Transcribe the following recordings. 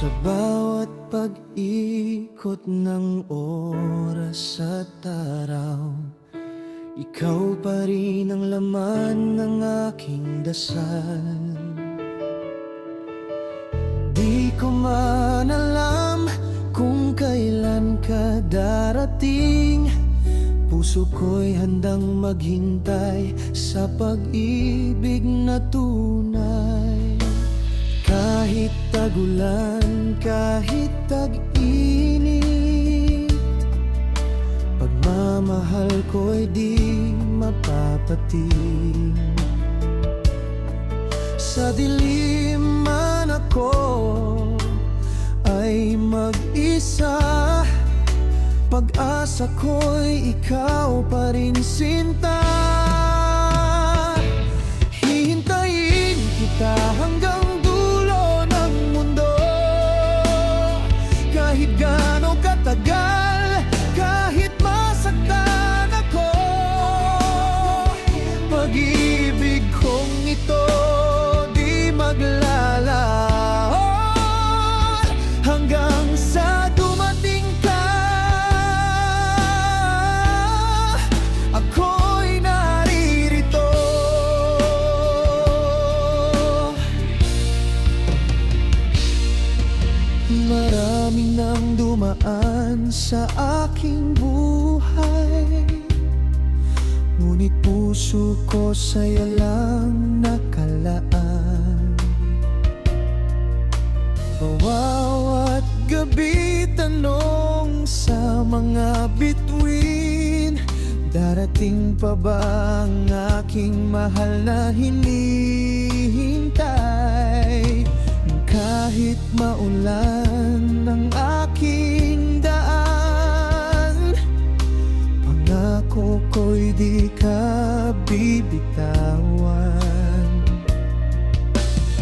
Sa bawat pag-ikot ng oras at araw, ikaw pa rin ang laman ng aking dasal. Di ko man alam kung kailan ka darating, puso ko'y handang maghintay sa pag-ibig na tunay. Kahit tagulan, kahit tag-init, pagmamahal ko'y di mapapating. Sa dilim man ako ay mag-isa, pag-asa ko'y ikaw pa rin, sinta. Hihintayin kita hanggang dulo ng mundo, kahit gaano katagal, kahit masaktan ako. Pag-ibig kong ito di maglalaon hanggang sa dumating ka. Ako'y naririto. Marami nang dumaan sa aking buhay, ngunit puso ko sa'yo lang nakalaan. Bawat gabi tanong sa mga bituin, darating pa ba ang aking mahal na hinihintay? Kahit maulan ang aking daan, pangako ko'y di ka bibitawan.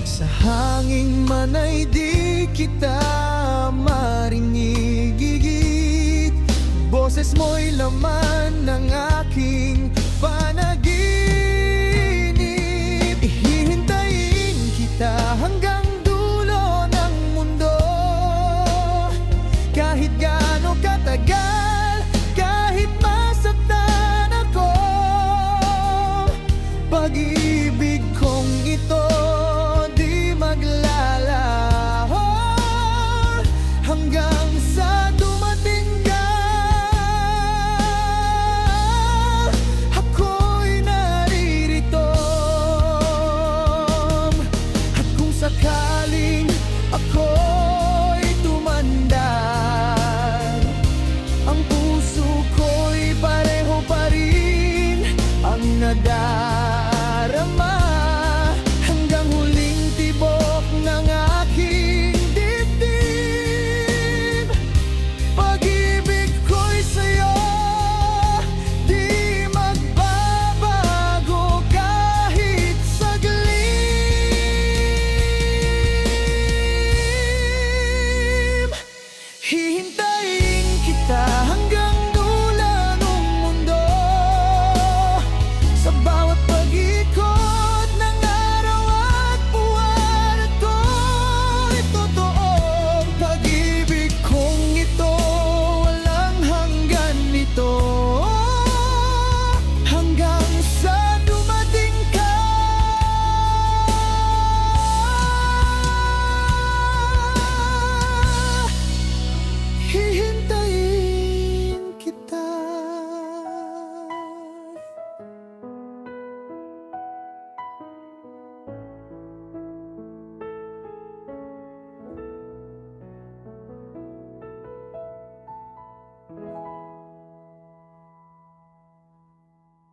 Sa hangin man ay di kita maringigigit, boses mo'y laman ng aking